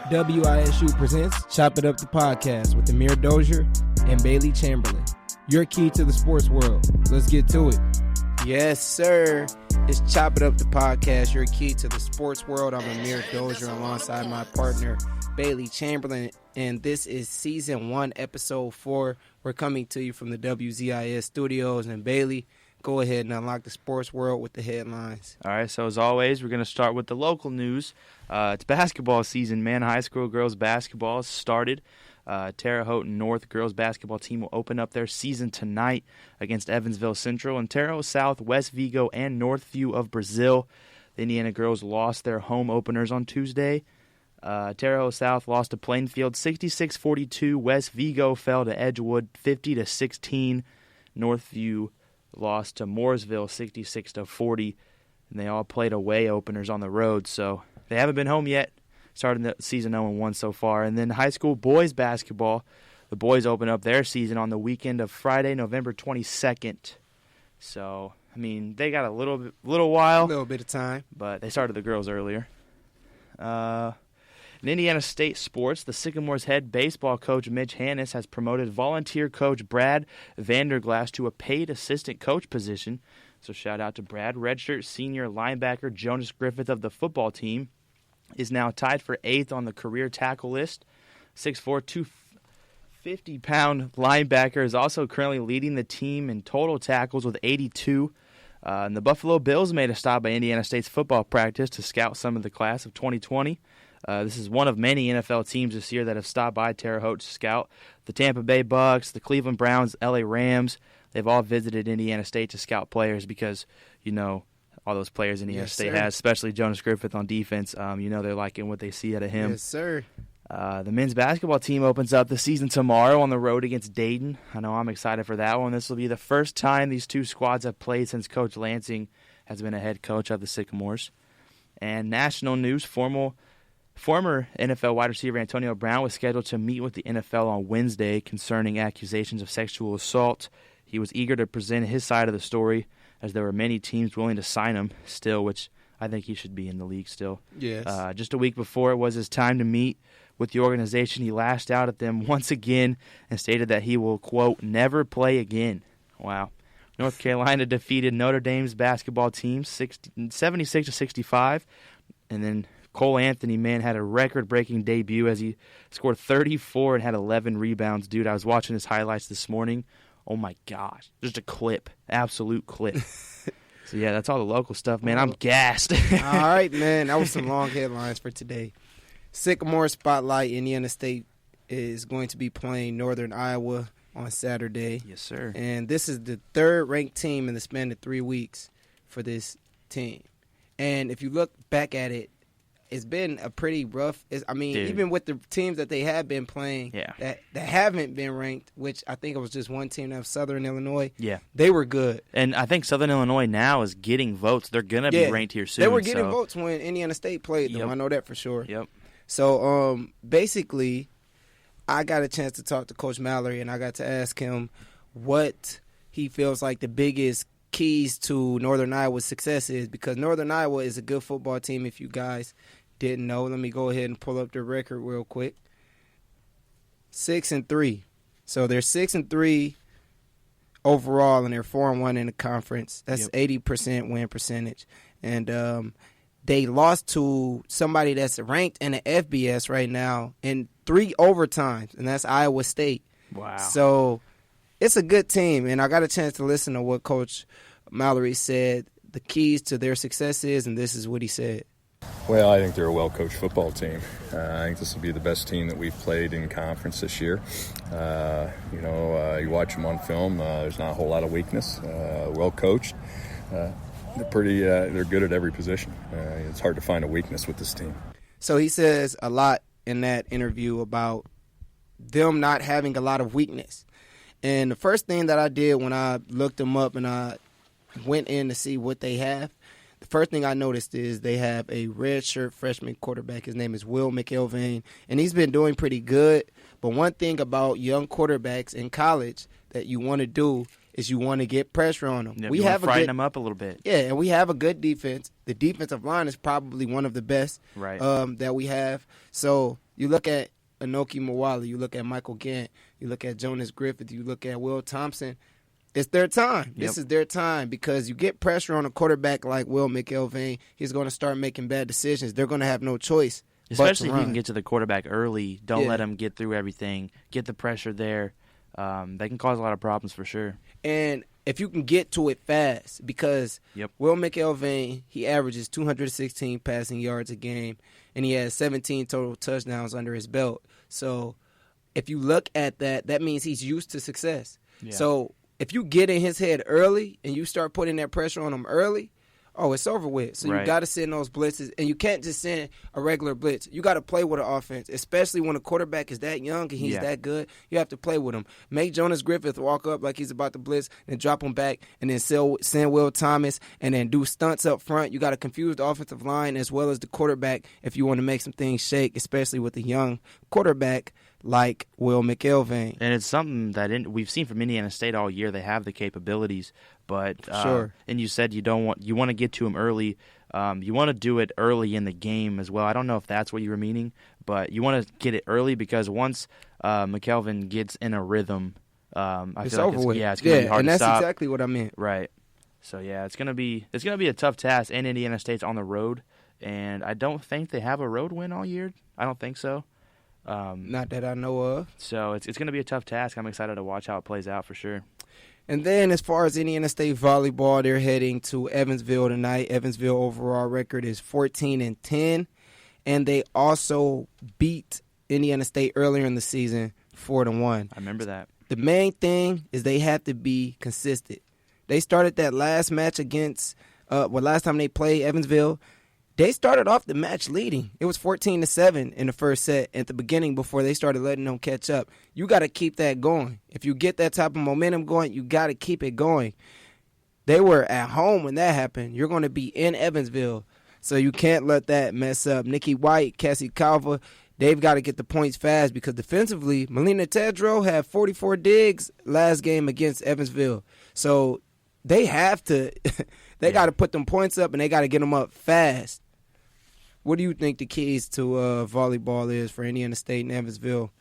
WISU presents Chop It Up the Podcast with Amere Dozier and Baylee Chamberlain. Your key to the sports world. Let's get to it. Yes, sir. It's Chop It Up the Podcast, your key to the sports world. I'm Amere Dozier alongside my partner, Baylee Chamberlain, and this is Season 1, Episode 4. We're coming to you from the WZIS studios, and Baylee, go ahead and unlock the sports world with the headlines. All right, so as always, we're going to start with the local news. It's basketball season, man. High school girls basketball has started. Terre Haute North girls basketball team will open up their season tonight against Evansville Central. And Terre Haute South, West Vigo, and Northview of Brazil. The Indiana girls lost their home openers on Tuesday. Terre Haute South lost to Plainfield 66-42. West Vigo fell to Edgewood 50-16. Northview lost to Mooresville 66-40. And they all played away openers on the road, so they haven't been home yet. Starting the season 0-1 so far. And then high school boys basketball, the boys open up their season on the weekend of Friday, November 22nd. So, I mean, they got a little while. A little bit of time. But they started the girls earlier. In Indiana State sports, the Sycamores head baseball coach Mitch Hannes has promoted volunteer coach Brad Vanderglass to a paid assistant coach position. So shout out to Brad. Redshirt senior linebacker Jonas Griffith of the football team is now tied for 8th on the career tackle list. 6'4", 250-pound linebacker is also currently leading the team in total tackles with 82. And the Buffalo Bills made a stop by Indiana State's football practice to scout some of the class of 2020. This is one of many NFL teams this year that have stopped by Terre Haute to scout. The Tampa Bay Bucks, the Cleveland Browns, LA Rams, they've all visited Indiana State to scout players because, you know, all those players Indiana State has, especially Jonas Griffith on defense. You know they're liking what they see out of him. Yes, sir. The men's basketball team opens up the season tomorrow on the road against Dayton. I know I'm excited for that one. This will be the first time these two squads have played since Coach Lansing has been a head coach of the Sycamores. And national news, former NFL wide receiver Antonio Brown was scheduled to meet with the NFL on Wednesday concerning accusations of sexual assault. He was eager to present his side of the story, as there were many teams willing to sign him still, which I think he should be in the league still. Yes. Just a week before it was his time to meet with the organization, he lashed out at them once again and stated that he will, quote, never play again. Wow. North Carolina defeated Notre Dame's basketball team 76-65, and then Cole Anthony, man, had a record-breaking debut as he scored 34 and had 11 rebounds. Dude, I was watching his highlights this morning. Oh, my gosh. Just a clip. Absolute clip. So, yeah, that's all the local stuff, man. I'm gassed. All right, man. That was some long headlines for today. Sycamore Spotlight, Indiana State is going to be playing Northern Iowa on Saturday. Yes, sir. And this is the third-ranked team in the span of 3 weeks for this team. And if you look back at it, it's been a pretty rough. Even with the teams that they have been playing that haven't been ranked, which I think it was just one team, that was Southern Illinois. Yeah. They were good. And I think Southern Illinois now is getting votes. They're going to be ranked here soon. They were getting votes when Indiana State played them. Yep. I know that for sure. Yep. So, basically, I got a chance to talk to Coach Mallory, and I got to ask him what he feels like the biggest keys to Northern Iowa's success is, because Northern Iowa is a good football team, if you guys didn't know. Let me go ahead and pull up their record real quick. 6-3. So they're 6-3 overall, and they're 4-1 in the conference. That's 80% win percentage. And they lost to somebody that's ranked in the FBS right now in 3 overtimes, and that's Iowa State. Wow. So it's a good team, and I got a chance to listen to what Coach Mallory said the keys to their success is, and this is what he said. Well, I think they're a well-coached football team. I think this will be the best team that we've played in conference this year. You watch them on film, there's not a whole lot of weakness. Well-coached. They're good at every position. It's hard to find a weakness with this team. So he says a lot in that interview about them not having a lot of weakness. And the first thing that I did when I looked them up and I went in to see what they have, the first thing I noticed is they have a redshirt freshman quarterback. His name is Will McElvain, and he's been doing pretty good. But one thing about young quarterbacks in college that you want to do is you want to get pressure on them. Yeah, we you have frighten them up a little bit. Yeah, and we have a good defense. The defensive line is probably one of the best that we have. So you look at Anoki Mawala, you look at Michael Gant, you look at Jonas Griffith, you look at Will Thompson. It's their time. Yep. This is their time because you get pressure on a quarterback like Will McElvain, he's going to start making bad decisions. They're going to have no choice. Especially if you can get to the quarterback early. Don't let him get through everything. Get the pressure there. That can cause a lot of problems for sure. And if you can get to it fast, because Will McElvain, he averages 216 passing yards a game, and he has 17 total touchdowns under his belt. So if you look at that, that means he's used to success. Yeah. So if you get in his head early and you start putting that pressure on him early, it's over with. So you got to send those blitzes, and you can't just send a regular blitz. You got to play with an offense, especially when a quarterback is that young and he's that good. You have to play with him. Make Jonas Griffith walk up like he's about to blitz and drop him back, and then send Will Thomas and then do stunts up front. You got to confuse the offensive line as well as the quarterback if you want to make some things shake, especially with a young quarterback like Will McElvain. And it's something that we've seen from Indiana State all year. They have the capabilities, but and you said you want to get to him early. You want to do it early in the game as well. I don't know if that's what you were meaning, but you want to get it early because once McElvain gets in a rhythm, I feel like it's going to be hard and to that's stop. Exactly what I meant. Right. So it's going to be a tough task, and Indiana State's on the road, and I don't think they have a road win all year. I don't think so. Not that I know of. So it's going to be a tough task. I'm excited to watch how it plays out for sure. And then as far as Indiana State volleyball, they're heading to Evansville tonight. Evansville overall record is 14-10, and they also beat Indiana State earlier in the season 4-1. I remember that. The main thing is they have to be consistent. They started that last match against last time they played Evansville. They started off the match leading. It was 14-7 in the first set at the beginning before they started letting them catch up. You got to keep that going. If you get that type of momentum going, you got to keep it going. They were at home when that happened. You're going to be in Evansville, so you can't let that mess up. Nikki White, Cassie Calva, they've got to get the points fast because defensively, Melina Tedrow had 44 digs last game against Evansville. So they have to – got to put them points up, and they got to get them up fast. What do you think the keys to volleyball is for Indiana State and Evansville?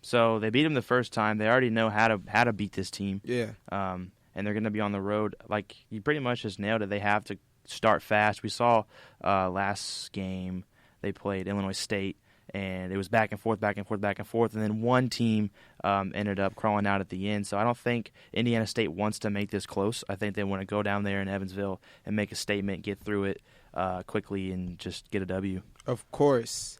So they beat them the first time. They already know how to beat this team. Yeah. And they're going to be on the road. Like, you pretty much just nailed it. They have to start fast. We saw last game they played Illinois State, and it was back and forth, and then one team ended up crawling out at the end. So I don't think Indiana State wants to make this close. I think they want to go down there in Evansville and make a statement, get through it quickly, and just get a W. Of course.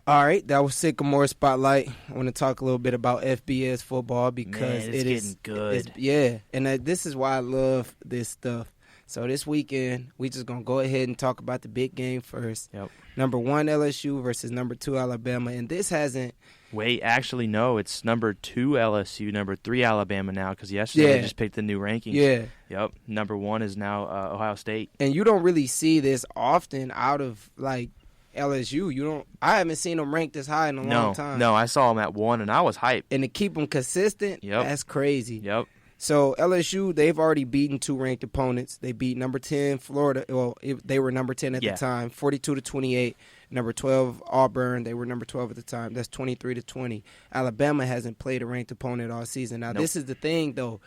All right, that was Sycamore Spotlight. I want to talk a little bit about FBS football because it's getting good. And this is why I love this stuff. So this weekend, we just going to go ahead and talk about the big game first. Yep. Number 1 LSU versus number 2 Alabama, and this hasn't... Wait, actually, no, it's number 2 LSU, number 3 Alabama now, because yesterday they just picked the new rankings. Yeah. Yep, number 1 is now Ohio State. And you don't really see this often out of, like, LSU. I haven't seen them ranked this high in a long time. No, I saw them at 1, and I was hyped. And to keep them consistent, that's crazy. Yep. So LSU, they've already beaten 2 ranked opponents. They beat number 10 Florida. Well, they were number 10 at the time, 42-28. Number 12 Auburn, they were number 12 at the time. That's 23-20. Alabama hasn't played a ranked opponent all season. Now, This is the thing, though.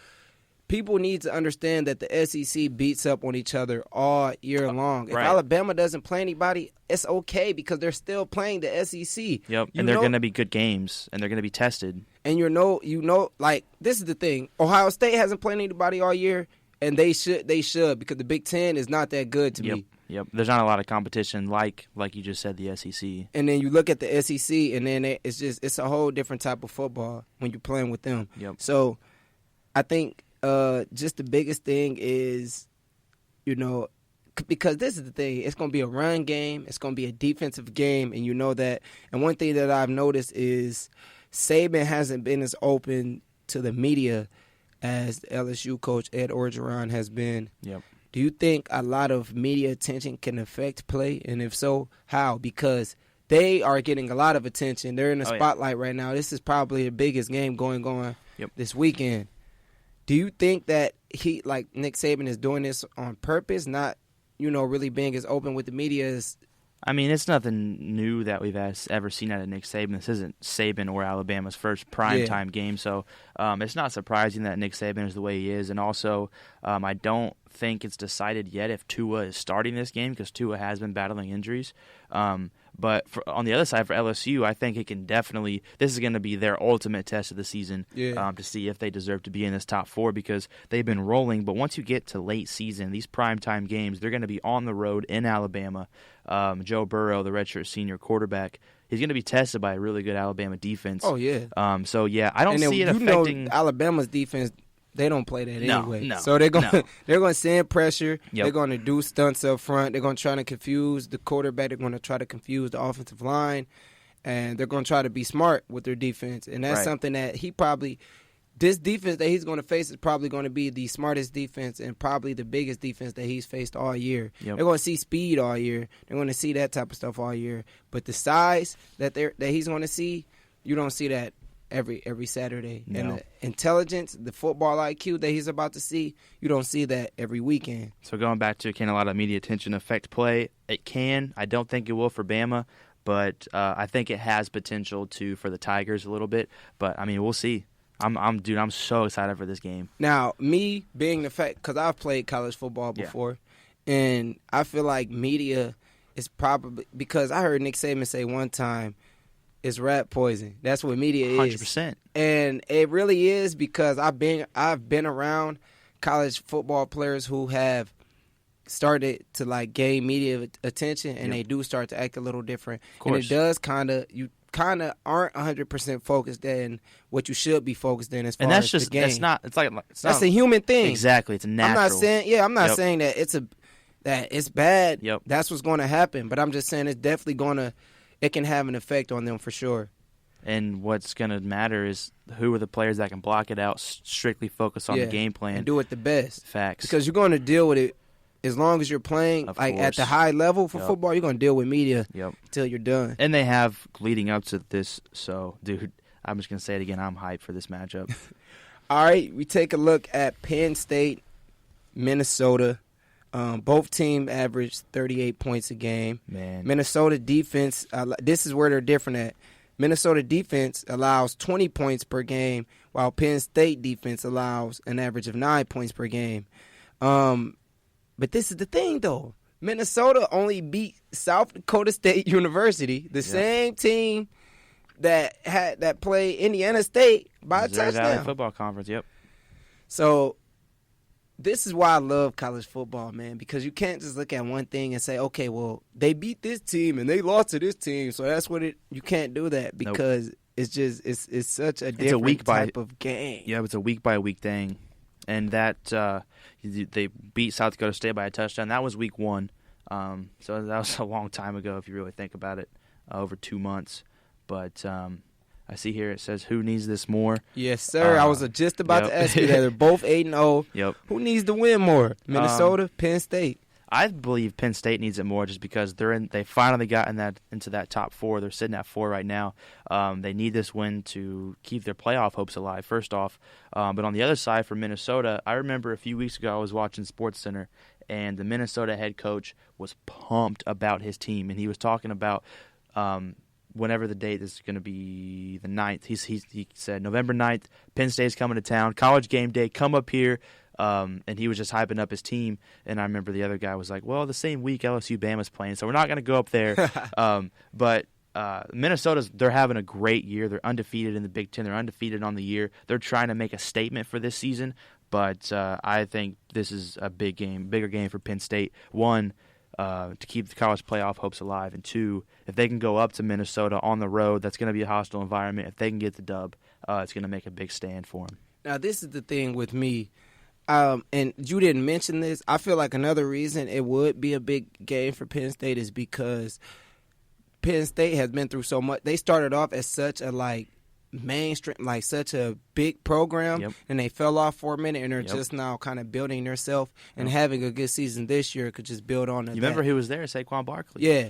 People need to understand that the SEC beats up on each other all year long. If Alabama doesn't play anybody, it's okay because they're still playing the SEC. Yep, and they're going to be good games, and they're going to be tested. And like, this is the thing. Ohio State hasn't played anybody all year, and they should because the Big Ten is not that good to me. Yep, there's not a lot of competition like you just said, the SEC. And then you look at the SEC, and then it's a whole different type of football when you're playing with them. Yep. So I think just the biggest thing is, because this is the thing, it's going to be a run game, it's going to be a defensive game, and you know that. And one thing that I've noticed is Saban hasn't been as open to the media as the LSU coach Ed Orgeron has been. Yep. Do you think a lot of media attention can affect play? And if so, how? Because they are getting a lot of attention. They're in the spotlight right now. This is probably the biggest game going on this weekend. Do you think that Nick Saban is doing this on purpose, not, really being as open with the media as? I mean, it's nothing new that we've ever seen out of Nick Saban. This isn't Saban or Alabama's first primetime game, so it's not surprising that Nick Saban is the way he is. And also, I don't think it's decided yet if Tua is starting this game because Tua has been battling injuries. But on the other side, for LSU, I think it can definitely – this is going to be their ultimate test of the season to see if they deserve to be in this top 4 because they've been rolling. But once you get to late season, these primetime games, they're going to be on the road in Alabama. Joe Burrow, the redshirt senior quarterback, he's going to be tested by a really good Alabama defense. Oh, yeah. I don't see it affecting – Alabama's defense – they don't play that anyway. No, so they're gonna send pressure. Yep. They're gonna do stunts up front. They're gonna try to confuse the quarterback. They're gonna try to confuse the offensive line, and they're gonna try to be smart with their defense. And that's something that this defense that he's gonna face is probably gonna be the smartest defense and probably the biggest defense that he's faced all year. Yep. They're gonna see speed all year. They're gonna see that type of stuff all year. But the size that he's gonna see, you don't see that every Saturday. No. And the intelligence, the football IQ that he's about to see, you don't see that every weekend. So going back to, can a lot of media attention affect play? It can. I don't think it will for Bama, but I think it has potential for the Tigers a little bit. But, I mean, we'll see. I'm so excited for this game. Now, me being the fact, because I've played college football before, and I feel like media is probably, because I heard Nick Saban say one time, it's rat poison. That's what media is. 100%. And it really is because I've been around college football players who have started to gain media attention, and they do start to act a little different. Of course. And it does you kind of aren't 100% focused in what you should be focused in as far as the game. That's a human thing. Exactly. It's natural. I'm not saying that it's bad. Yep. That's what's going to happen. But I'm just saying it's definitely it can have an effect on them for sure. And what's going to matter is who are the players that can block it out, strictly focus on the game plan. And do it the best. Facts. Because you're going to deal with it as long as you're playing at the high level for football, you're going to deal with media until you're done. And they have leading up to this. So, dude, I'm just going to say it again. I'm hyped for this matchup. All right, we take a look at Penn State, Minnesota. Both teams averaged 38 points a game. Man. Minnesota defense, this is where they're different at. Minnesota defense allows 20 points per game, while Penn State defense allows an average of 9 points per game. But this is the thing, though. Minnesota only beat South Dakota State University, the same team that played Indiana State by a touchdown. Valley Football Conference, yep. So this is why I love college football, man, because you can't just look at one thing and say, okay, well, they beat this team and they lost to this team, so that's what you can't do that because it's just it's such a different type of game. Yeah, it's a week-by-week thing. And that they beat South Dakota State by a touchdown. That was week 1. So that was a long time ago if you really think about it, over 2 months. But I see here it says, who needs this more? Yes, sir. I was just about to ask you that. They're both 8-0. Yep. Who needs to win more? Minnesota, Penn State? I believe Penn State needs it more just because they finally got into that top 4. They're sitting at 4 right now. They need this win to keep their playoff hopes alive, first off. But on the other side for Minnesota, I remember a few weeks ago I was watching SportsCenter, and the Minnesota head coach was pumped about his team, and he was talking about whenever the date is going to be the 9th. He said November 9th, Penn State's coming to town, college game day, come up here. And he was just hyping up his team. And I remember the other guy was like, well, the same week LSU Bama's playing, so we're not going to go up there. But they're having a great year. They're undefeated in the Big Ten. They're undefeated on the year. They're trying to make a statement for this season. But I think this is a bigger game for Penn State. 1, to keep the college playoff hopes alive. And 2, if they can go up to Minnesota on the road, that's going to be a hostile environment. If they can get the dub, it's going to make a big stand for them. Now, this is the thing with me. And you didn't mention this. I feel like another reason it would be a big game for Penn State is because Penn State has been through so much. They started off as such a mainstream, such a big program, and they fell off for a minute, and they're just now kind of building themselves and having a good season this year could just build on. You remember who was there? Saquon Barkley. Yeah,